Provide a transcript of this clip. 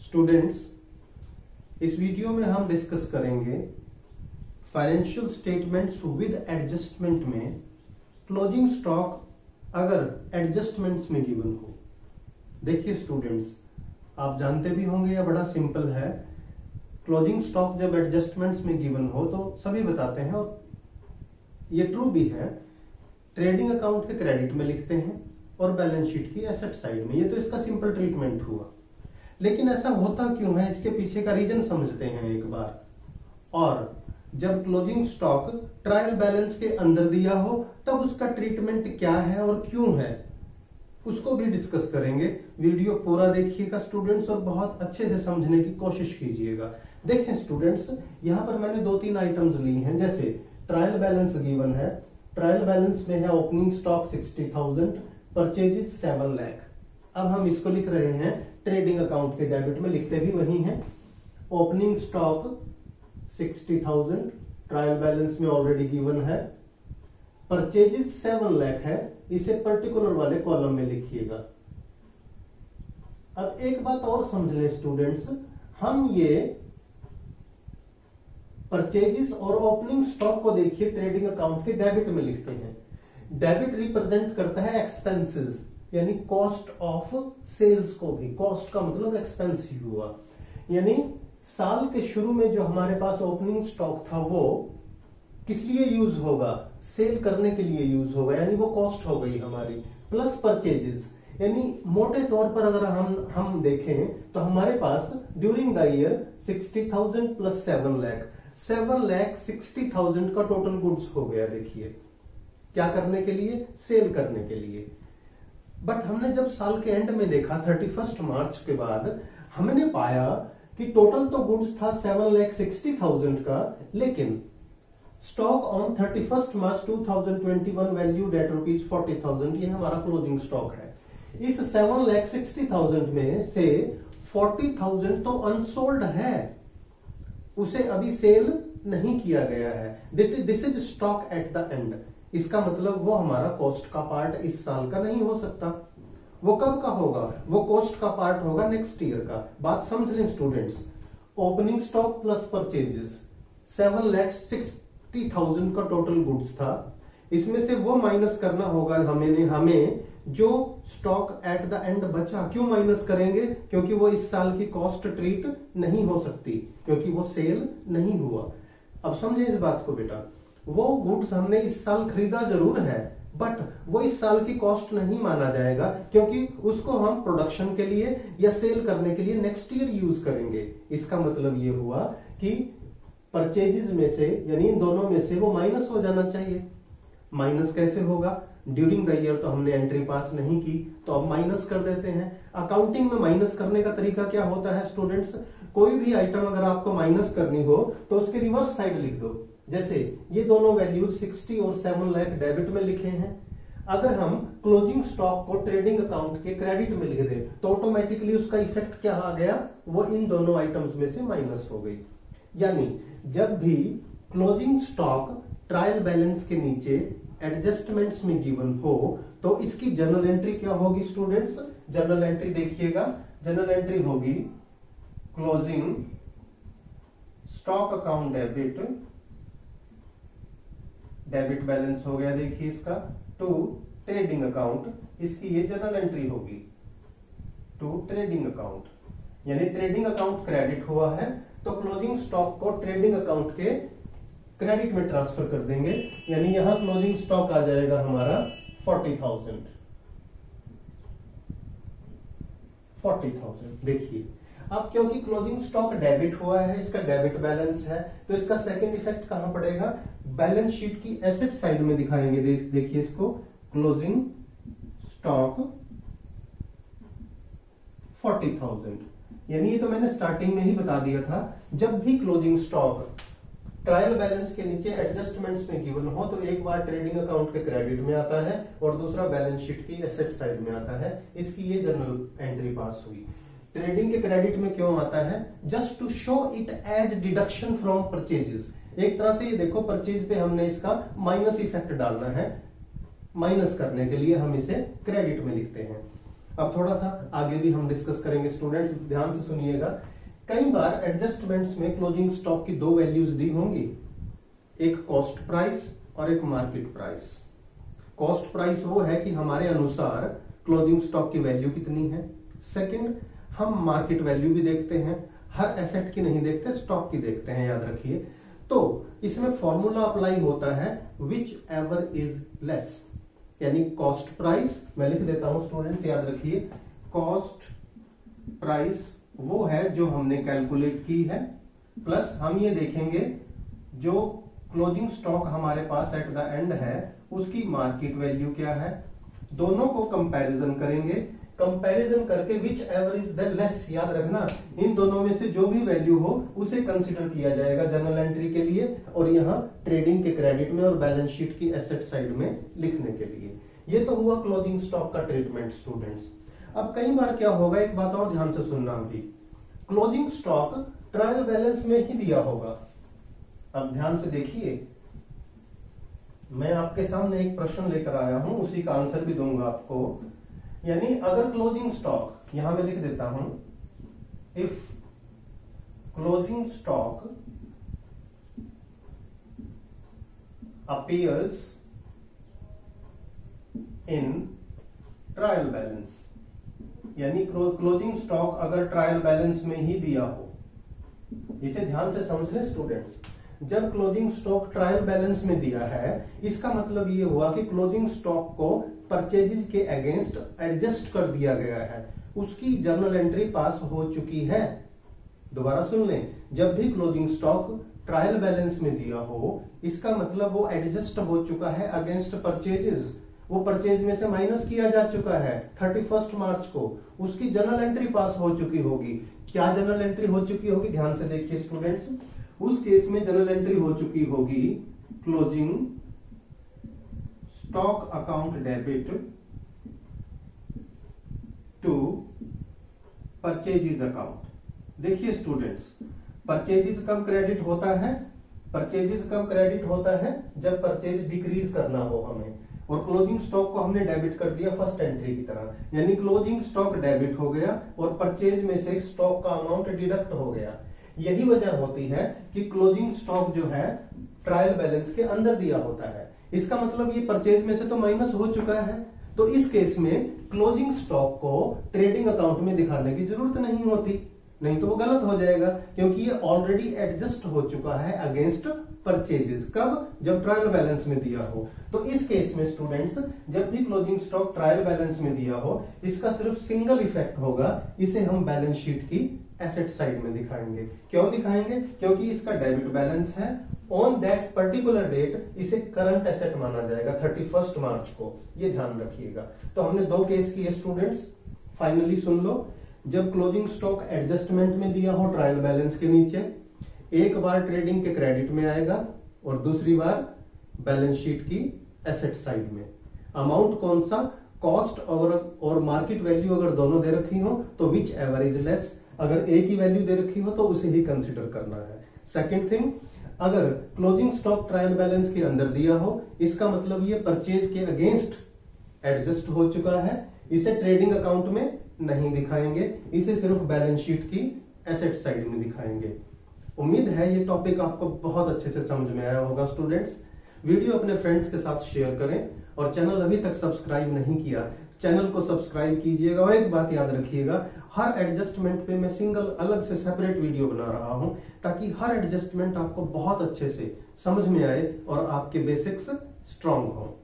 Students, इस video में हम डिस्कस करेंगे फाइनेंशियल स्टेटमेंट्स विद एडजस्टमेंट में क्लोजिंग स्टॉक अगर एडजस्टमेंट्स में गिवन हो। देखिए स्टूडेंट्स, आप जानते भी होंगे या बड़ा सिंपल है, क्लोजिंग स्टॉक जब एडजस्टमेंट्स में गिवन हो तो सभी बताते हैं और ये ट्रू भी है, ट्रेडिंग अकाउंट के क्रेडिट में लिखते हैं और बैलेंस शीट की एसेट साइड में। ये तो इसका सिंपल ट्रीटमेंट हुआ, लेकिन ऐसा होता क्यों है, इसके पीछे का रीजन समझते हैं एक बार। और जब क्लोजिंग स्टॉक ट्रायल बैलेंस के अंदर दिया हो तब उसका ट्रीटमेंट क्या है और क्यों है, उसको भी डिस्कस करेंगे। वीडियो पूरा देखिएगा स्टूडेंट्स और बहुत अच्छे से समझने की कोशिश कीजिएगा। देखें स्टूडेंट्स, यहाँ पर मैंने 2-3 आइटम्स ली हैं। जैसे ट्रायल बैलेंस गिवन है, ट्रायल बैलेंस में है ओपनिंग स्टॉक 60,000, परचेजेस 7 लाख। अब हम इसको लिख रहे हैं ट्रेडिंग अकाउंट के डेबिट में, लिखते भी वही हैं। ओपनिंग स्टॉक 60,000 ट्रायल बैलेंस में ऑलरेडी गिवन है, परचेजेस 7 लाख है, इसे पर्टिकुलर वाले कॉलम में लिखिएगा। अब एक बात और समझ लें स्टूडेंट्स, हम ये परचेजेस और ओपनिंग स्टॉक को देखिए ट्रेडिंग अकाउंट के डेबिट में लिखते हैं। डेबिट रिप्रेजेंट करता है एक्सपेंसेस, यानी कॉस्ट ऑफ सेल्स को भी। कॉस्ट का मतलब एक्सपेंस ही हुआ, यानी साल के शुरू में जो हमारे पास ओपनिंग स्टॉक था वो किस लिए यूज होगा, सेल करने के लिए यूज होगा, यानी वो कॉस्ट हो गई हमारी। प्लस परचेजेस, यानी मोटे तौर पर अगर हम देखें तो हमारे पास during the year 60,000 plus 7 lakh, 7 lakh 60,000 का टोटल गुड्स हो गया। देखिए क्या करने के लिए, सेल करने के लिए। बट हमने जब साल के एंड में देखा 31 मार्च के बाद, हमने पाया कि टोटल तो गुड्स था 7,60,000 का, लेकिन stock on 31 March 2021 valued at ₹40,000, ये हमारा क्लोजिंग स्टॉक है। इस 7,60,000 में से 40,000 तो अनसोल्ड है, उसे अभी सेल नहीं किया गया है। This is stock at the end. इसका मतलब वो हमारा कॉस्ट का पार्ट इस साल का नहीं हो सकता। वो कब का होगा, वो कॉस्ट का पार्ट होगा नेक्स्ट ईयर का। बात समझ लें students, opening stock plus purchases 7,60,000 का टोटल गुड्स था, इसमें से वो माइनस करना होगा हमें जो स्टॉक एट द एंड बचा। क्यों माइनस करेंगे, क्योंकि वो इस साल की कॉस्ट ट्रीट नहीं हो सकती, क्योंकि वो सेल नहीं हुआ। अब समझे इस बात को बेटा, वो गुड्स हमने इस साल खरीदा जरूर है, बट वो इस साल की कॉस्ट नहीं माना जाएगा, क्योंकि उसको हम प्रोडक्शन के लिए या सेल करने के लिए नेक्स्ट ईयर यूज करेंगे। इसका मतलब ये हुआ कि परचेजेस में से, यानी इन दोनों में से वो माइनस हो जाना चाहिए। माइनस कैसे होगा, ड्यूरिंग द ईयर तो हमने एंट्री पास नहीं की, तो अब माइनस कर देते हैं। अकाउंटिंग में माइनस करने का तरीका क्या होता है स्टूडेंट्स, कोई भी आइटम अगर आपको माइनस करनी हो तो उसके रिवर्स साइड लिख दो। जैसे ये दोनों वैल्यूज 60 और 7 लाख डेबिट में लिखे हैं, अगर हम क्लोजिंग स्टॉक को ट्रेडिंग अकाउंट के क्रेडिट में लिख दें तो ऑटोमेटिकली उसका इफेक्ट क्या आ गया, वो इन दोनों आइटम्स में से माइनस हो गई। यानी जब भी क्लोजिंग स्टॉक ट्रायल बैलेंस के नीचे एडजस्टमेंट्स में गिवन हो तो इसकी जर्नल एंट्री क्या होगी स्टूडेंट्स, जर्नल एंट्री देखिएगा, जर्नल एंट्री होगी closing stock account debit, debit balance हो गया देखिए इसका, टू ट्रेडिंग अकाउंट, इसकी ये जर्नल एंट्री होगी टू ट्रेडिंग अकाउंट। यानी ट्रेडिंग अकाउंट क्रेडिट हुआ है तो क्लोजिंग स्टॉक को ट्रेडिंग अकाउंट के क्रेडिट में ट्रांसफर कर देंगे, यानी यहां क्लोजिंग स्टॉक आ जाएगा हमारा 40,000। देखिए अब क्योंकि क्लोजिंग स्टॉक डेबिट हुआ है, इसका डेबिट बैलेंस है, तो इसका सेकंड इफेक्ट कहां पड़ेगा, बैलेंस शीट की एसेट साइड में दिखाएंगे। देखिए इसको, क्लोजिंग स्टॉक 40,000, यानी ये तो मैंने स्टार्टिंग में ही बता दिया था, जब भी क्लोजिंग स्टॉक ट्रायल बैलेंस के नीचे एडजस्टमेंट्स में गिवन हो तो एक बार ट्रेडिंग अकाउंट के क्रेडिट में आता है और दूसरा बैलेंस शीट की एसेट साइड में आता है। इसकी ये जर्नल एंट्री पास हुई। ट्रेडिंग के क्रेडिट में क्यों आता है, just to show it as deduction from purchases. एक तरह से ये देखो, परचेज पे हमने इसका माइनस इफेक्ट डालना है, माइनस करने के लिए हम इसे क्रेडिट में लिखते हैं। अब थोड़ा सा आगे भी हम डिस्कस करेंगे स्टूडेंट्स, ध्यान से सुनिएगा। कई बार एडजस्टमेंट्स में क्लोजिंग स्टॉक की दो वैल्यूज दी होंगी, एक कॉस्ट प्राइस और एक मार्केट प्राइस। कॉस्ट प्राइस वो है कि हमारे अनुसार क्लोजिंग स्टॉक की वैल्यू कितनी है। सेकंड, हम मार्केट वैल्यू भी देखते हैं, हर एसेट की नहीं देखते, स्टॉक की देखते हैं, याद रखिए। तो इसमें फॉर्मूला अप्लाई होता है विच एवर इज लेस, यानी कॉस्ट प्राइस, मैं लिख देता हूं स्टूडेंट्स, याद रखिए। कॉस्ट प्राइस वो है जो हमने कैलकुलेट की है, प्लस हम ये देखेंगे जो क्लोजिंग स्टॉक हमारे पास एट द एंड है उसकी मार्केट वैल्यू क्या है। दोनों को कंपैरिजन करेंगे, कंपैरिजन करके which ever is the less, याद रखना इन दोनों में से जो भी वैल्यू हो उसे कंसीडर किया जाएगा जनरल एंट्री के लिए, और यहाँ ट्रेडिंग के क्रेडिट में और बैलेंस शीट की एसेट साइड में लिखने के लिए। ये तो हुआ क्लोजिंग स्टॉक का ट्रीटमेंट स्टूडेंट्स। अब कई बार क्या होगा, एक बात और ध्यान से सुनना अभी, क्लोजिंग स्टॉक ट्रायल बैलेंस में ही दिया होगा। अब ध्यान से देखिए, मैं आपके सामने एक प्रश्न लेकर आया हूं, उसी का आंसर भी दूंगा आपको। यानी अगर क्लोजिंग स्टॉक, यहां मैं लिख देता हूं, if closing stock appears in trial balance, यानी क्लोजिंग स्टॉक अगर ट्रायल बैलेंस में ही दिया हो, इसे ध्यान से समझ लें स्टूडेंट्स। जब क्लोजिंग स्टॉक ट्रायल बैलेंस में दिया है, इसका मतलब ये हुआ कि क्लोजिंग स्टॉक को परचेजेस के अगेंस्ट एडजस्ट कर दिया गया है, उसकी जर्नल एंट्री पास हो चुकी है। दोबारा सुन लें, जब भी क्लोजिंग स्टॉक ट्रायल बैलेंस में दिया हो, इसका मतलब वो एडजस्ट हो चुका है अगेंस्ट परचेजेस, वो परचेज में से माइनस किया जा चुका है 31 मार्च को, उसकी जर्नल एंट्री पास हो चुकी होगी। क्या जर्नल एंट्री हो चुकी होगी, ध्यान से देखिए स्टूडेंट्स। उस केस में जनरल एंट्री हो चुकी होगी closing stock account debit to purchases account. देखिए स्टूडेंट्स, परचेजेस कब क्रेडिट होता है, परचेजेस कब क्रेडिट होता है, जब परचेज डिक्रीज करना हो हमें, और क्लोजिंग स्टॉक को हमने डेबिट कर दिया फर्स्ट एंट्री की तरह, यानी क्लोजिंग स्टॉक डेबिट हो गया और परचेज में से स्टॉक का अमाउंट डिडक्ट हो गया। यही वजह होती है कि क्लोजिंग स्टॉक जो है ट्रायल बैलेंस के अंदर दिया होता है। इसका मतलब ये परचेज में से तो माइनस हो चुका है, तो इस केस में क्लोजिंग स्टॉक को ट्रेडिंग अकाउंट में दिखाने की जरूरत नहीं होती, नहीं तो वो गलत हो जाएगा, क्योंकि ये ऑलरेडी एडजस्ट हो चुका है अगेंस्ट परचेजेस। कब, जब ट्रायल बैलेंस में दिया हो। तो इस केस में स्टूडेंट्स, जब भी क्लोजिंग स्टॉक ट्रायल बैलेंस में दिया हो, इसका सिर्फ सिंगल इफेक्ट होगा, इसे हम बैलेंस शीट की एसेट साइड में दिखाएंगे। क्यों दिखाएंगे, क्योंकि इसका डेबिट बैलेंस है, ऑन दैट पर्टिकुलर डेट इसे करंट एसेट माना जाएगा 31 मार्च को, ये ध्यान रखिएगा। तो हमने दो केस किए स्टूडेंट्स, फाइनली सुन लो। जब क्लोजिंग स्टॉक एडजस्टमेंट में दिया हो ट्रायल बैलेंस के नीचे, एक बार ट्रेडिंग के क्रेडिट में आएगा और दूसरी बार बैलेंस शीट की एसेट साइड में। अमाउंट कौन सा, कॉस्ट और मार्केट वैल्यू अगर दोनों दे रखी हो तो विच एवर इज लेस, अगर एक ही वैल्यू दे रखी हो तो उसे ही कंसिडर करना है। सेकंड थिंग, अगर क्लोजिंग स्टॉक ट्रायल बैलेंस के अंदर दिया हो, इसका मतलब ये परचेज के अगेंस्ट एडजस्ट हो चुका है, इसे ट्रेडिंग अकाउंट में नहीं दिखाएंगे, इसे सिर्फ बैलेंस शीट की एसेट साइड में दिखाएंगे। उम्मीद है ये टॉपिक आपको बहुत अच्छे से समझ में आया होगा स्टूडेंट्स। वीडियो अपने फ्रेंड्स के साथ शेयर करें, और चैनल अभी तक सब्सक्राइब नहीं किया, चैनल को सब्सक्राइब कीजिएगा। और एक बात याद रखिएगा, हर एडजस्टमेंट पे मैं सिंगल अलग से सेपरेट वीडियो बना रहा हूं, ताकि हर एडजस्टमेंट आपको बहुत अच्छे से समझ में आए और आपके बेसिक्स स्ट्रांग हो।